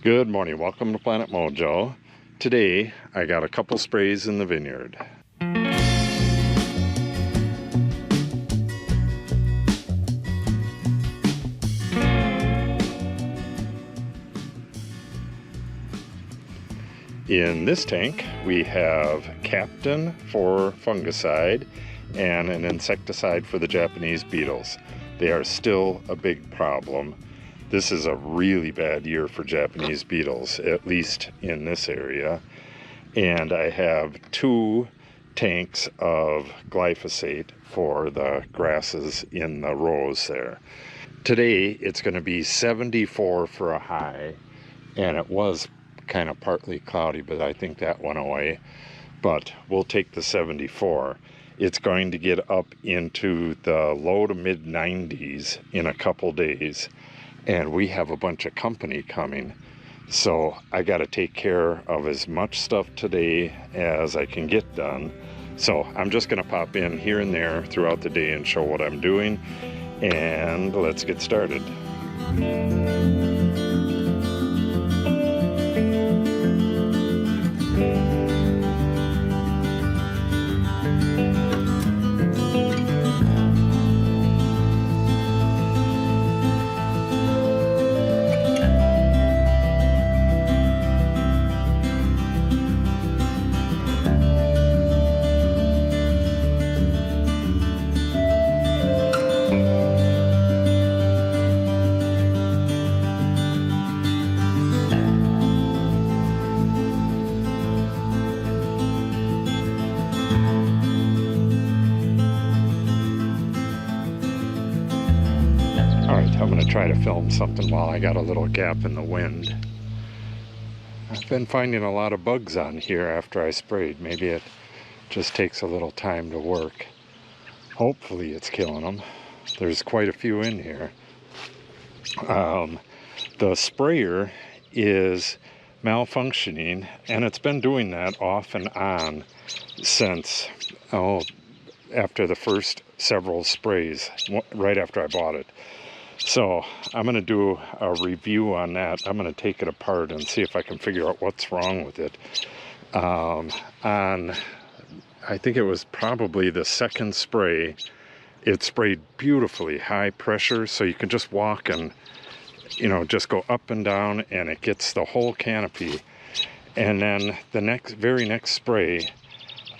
Good morning, welcome to Planet Mojo. Today I got a couple sprays in the vineyard. In this tank we have Captain for fungicide and an insecticide for the Japanese beetles. They are still a big problem. This is a really bad year for Japanese beetles, at least in this area. And I have 2 tanks of glyphosate for the grasses in the rows there. Today it's going to be 74 for a high, and it was kind of partly cloudy, but I think that went away. But we'll take the 74. It's going to get up into the low to mid 90s in a couple days. And we have a bunch of company coming, so I got to take care of as much stuff today as I can get done. So I'm just going to pop in here and there throughout the day and show what I'm doing, and let's get started. I'm going to try to film something while I got a little gap in the wind. I've been finding a lot of bugs on here after I sprayed. Maybe it just takes a little time to work. Hopefully it's killing them. There's quite a few in here. The sprayer is malfunctioning, and it's been doing that off and on since, after the first several sprays, right after I bought it. So I'm going to do a review on that. I'm going to take it apart and see if I can figure out what's wrong with it. I think it was probably the second spray, it sprayed beautifully high pressure, so you can just walk and, just go up and down, and it gets the whole canopy. And then the very next spray,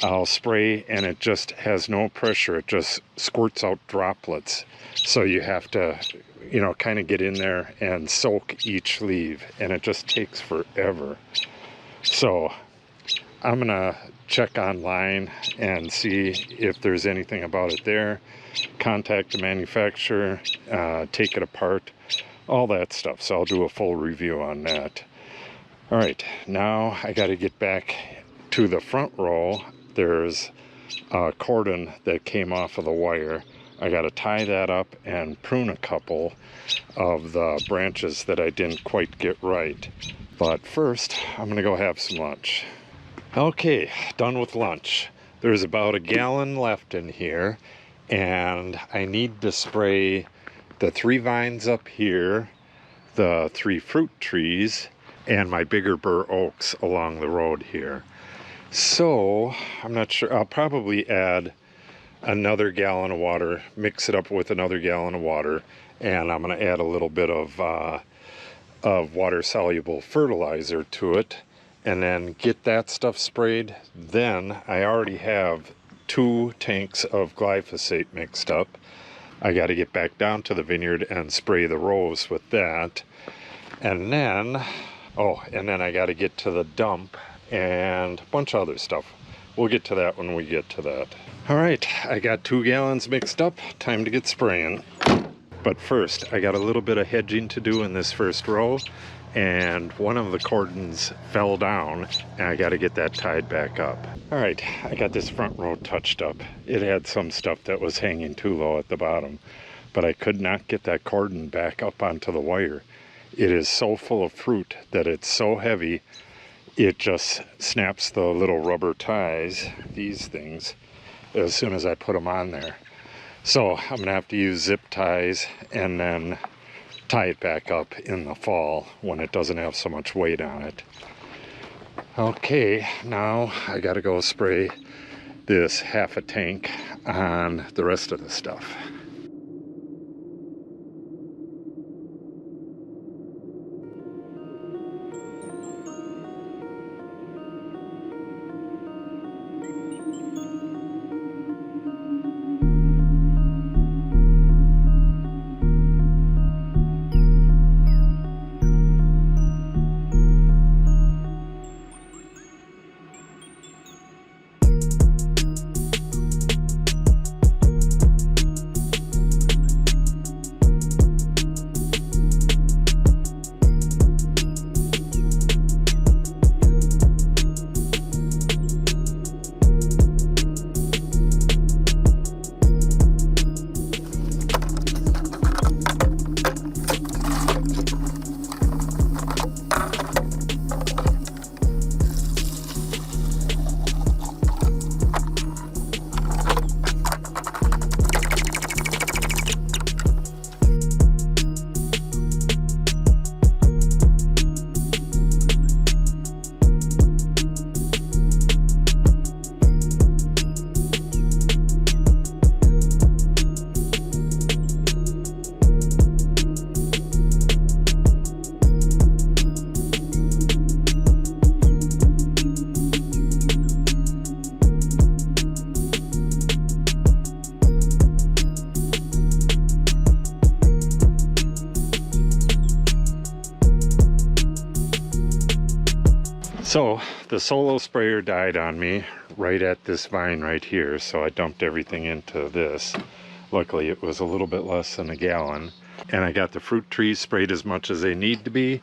I'll spray and it just has no pressure. It just squirts out droplets. So you have to, kind of get in there and soak each leaf, and it just takes forever. So I'm gonna check online and see if there's anything about it there, contact the manufacturer, take it apart, all that stuff. So I'll do a full review on that. All right, now I got to get back to the front row. There's a cordon that came off of the wire. I got to tie that up and prune a couple of the branches that I didn't quite get right. But first, I'm going to go have some lunch. Okay, done with lunch. There's about a gallon left in here, and I need to spray the 3 vines up here, the 3 fruit trees, and my bigger bur oaks along the road here. So, I'm not sure. I'll probably add another gallon of water, mix it up with another gallon of water, and I'm going to add a little bit of water-soluble fertilizer to it, and then get that stuff sprayed. Then I already have 2 tanks of glyphosate mixed up. I got to get back down to the vineyard and spray the rows with that. And then, I got to get to the dump and a bunch of other stuff. We'll get to that when we get to that. All right, I got 2 gallons mixed up. Time to get spraying. But first, I got a little bit of hedging to do in this first row, and one of the cordons fell down, and I got to get that tied back up. All right, I got this front row touched up. It had some stuff that was hanging too low at the bottom, but I could not get that cordon back up onto the wire. It is so full of fruit that it's so heavy, it just snaps the little rubber ties, these things, as soon as I put them on there. So I'm gonna have to use zip ties and then tie it back up in the fall when it doesn't have so much weight on it. Okay, now I gotta go spray this half a tank on the rest of the stuff. So the solo sprayer died on me right at this vine right here, so I dumped everything into this. Luckily it was a little bit less than a gallon, and I got the fruit trees sprayed as much as they need to be,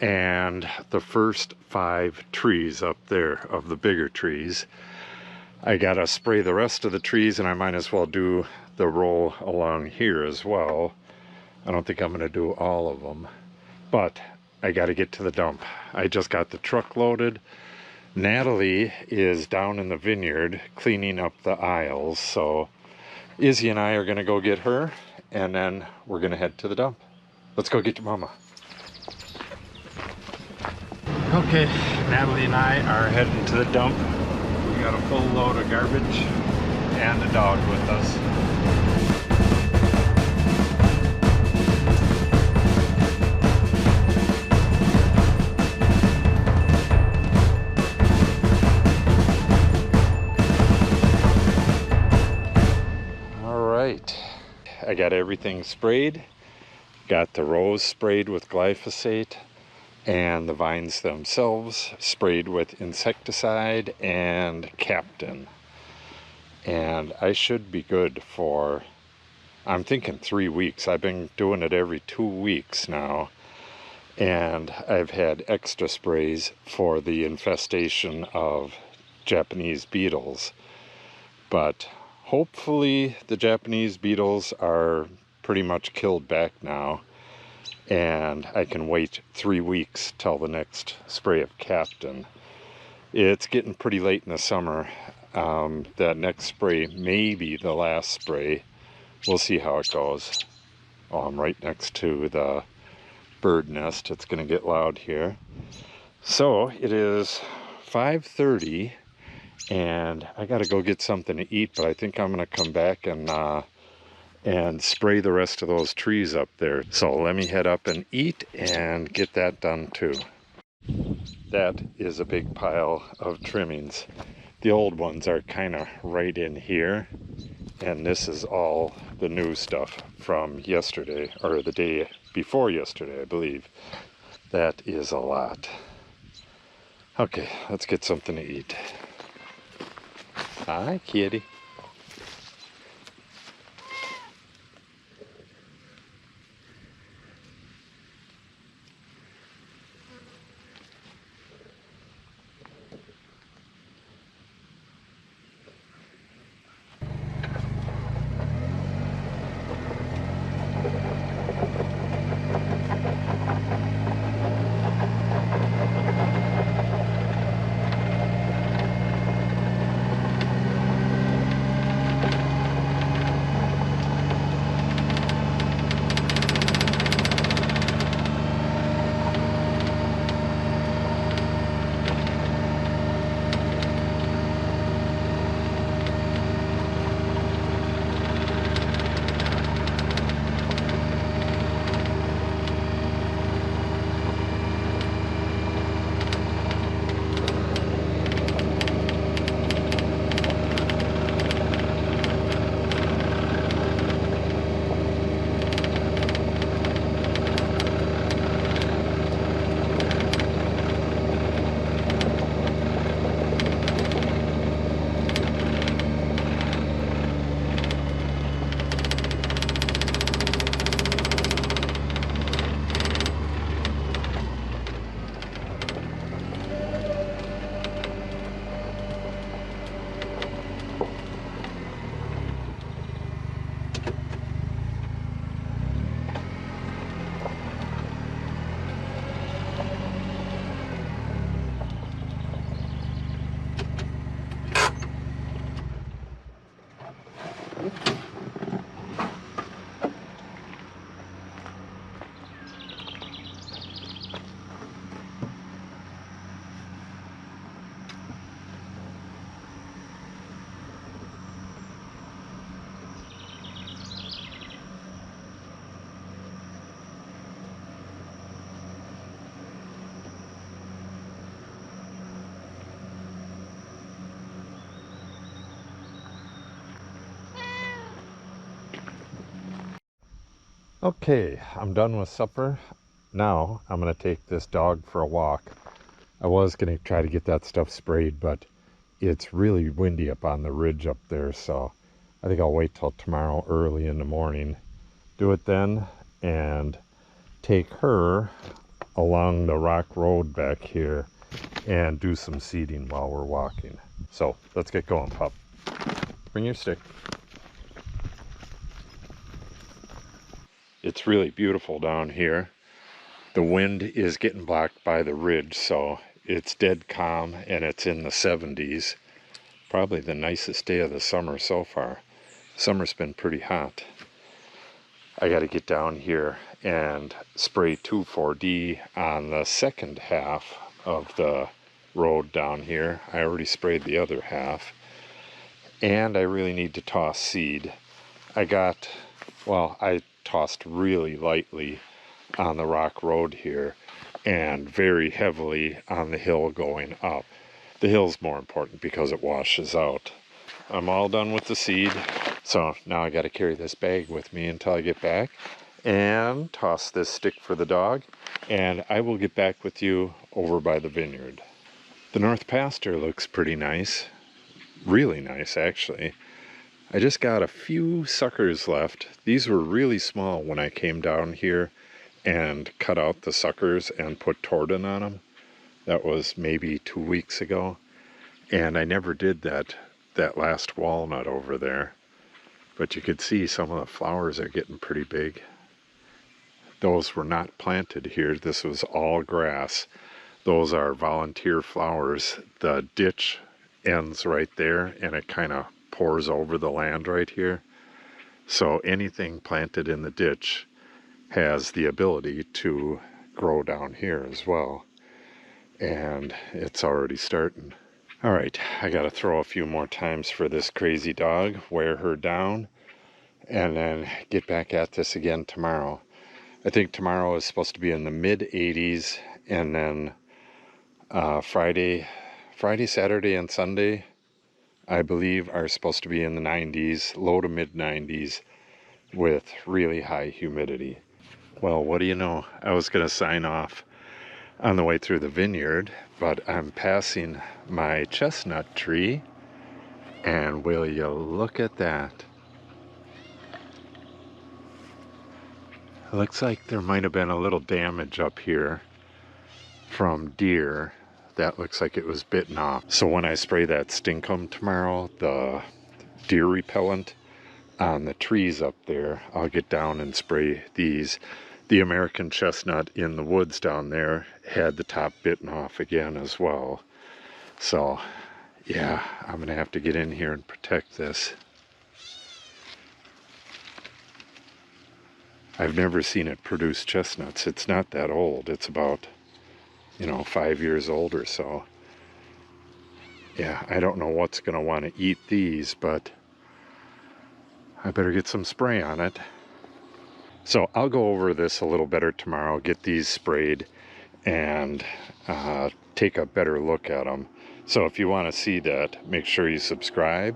and the first 5 trees up there of the bigger trees. I gotta spray the rest of the trees, and I might as well do the row along here as well. I don't think I'm gonna do all of them, but I got to get to the dump. I just got the truck loaded. Natalie is down in the vineyard cleaning up the aisles, so Izzy and I are going to go get her, and then we're going to head to the dump. Let's go get your mama. Okay, Natalie and I are heading to the dump. We got a full load of garbage and a dog with us. I got everything sprayed, got the rows sprayed with glyphosate, and the vines themselves sprayed with insecticide and Captain. And I should be good for, I'm thinking 3 weeks. I've been doing it every 2 weeks now, and I've had extra sprays for the infestation of Japanese beetles. But hopefully the Japanese beetles are pretty much killed back now, and I can wait 3 weeks till the next spray of Captain. It's getting pretty late in the summer. That next spray may be the last spray. We'll see how it goes. Oh, I'm right next to the bird nest. It's going to get loud here. So it is 5:30. And I gotta go get something to eat, but I think I'm gonna come back and spray the rest of those trees up there. So let me head up and eat and get that done too. That is a big pile of trimmings. The old ones are kind of right in here, and this is all the new stuff from yesterday, or the day before yesterday, I believe. That is a lot. Okay, let's get something to eat. Hi, kitty. Okay, I'm done with supper. Now I'm going to take this dog for a walk. I was going to try to get that stuff sprayed, but it's really windy up on the ridge up there, so I think I'll wait till tomorrow early in the morning. Do it then, and take her along the rock road back here and do some seeding while we're walking. So let's get going, pup. Bring your stick. It's really beautiful down here. The wind is getting blocked by the ridge, so it's dead calm and it's in the 70s. Probably the nicest day of the summer so far. Summer's been pretty hot. I got to get down here and spray 2,4-D on the second half of the road down here. I already sprayed the other half. And I really need to toss seed. I tossed really lightly on the rock road here and very heavily on the hill going up. The hill's more important because it washes out. I'm all done with the seed, so now I got to carry this bag with me until I get back and toss this stick for the dog, and I will get back with you over by the vineyard. The north pasture looks pretty nice, really nice actually. I just got a few suckers left. These were really small when I came down here and cut out the suckers and put Tordon on them. That was maybe 2 weeks ago, and I never did that last walnut over there, but you could see some of the flowers are getting pretty big. Those were not planted here. This was all grass. Those are volunteer flowers. The ditch ends right there and it kind of pours over the land right here. So anything planted in the ditch has the ability to grow down here as well. And it's already starting. All right, I got to throw a few more times for this crazy dog, wear her down, and then get back at this again tomorrow. I think tomorrow is supposed to be in the mid 80s, and then Friday, Saturday, and Sunday, I believe, are supposed to be in the 90s, low to mid 90s, with really high humidity. Well, what do you know? I was going to sign off on the way through the vineyard, but I'm passing my chestnut tree, and will you look at that? It looks like there might have been a little damage up here from deer. That looks like it was bitten off. So when I spray that stinkum tomorrow, the deer repellent on the trees up there, I'll get down and spray these. The American chestnut in the woods down there had the top bitten off again as well. So yeah, I'm gonna have to get in here and protect this. I've never seen it produce chestnuts. It's not that old. It's about, 5 years old or so. Yeah, I don't know what's going to want to eat these, but I better get some spray on it. So I'll go over this a little better tomorrow, get these sprayed, and take a better look at them. So if you want to see that, make sure you subscribe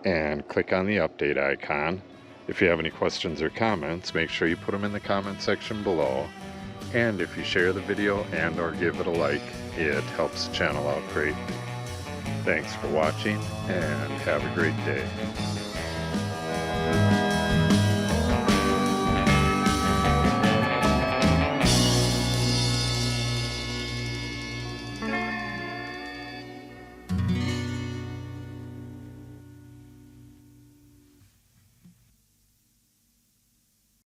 and click on the update icon. If you have any questions or comments, make sure you put them in the comment section below. And if you share the video and or give it a like, it helps the channel out greatly. Thanks for watching and have a great day.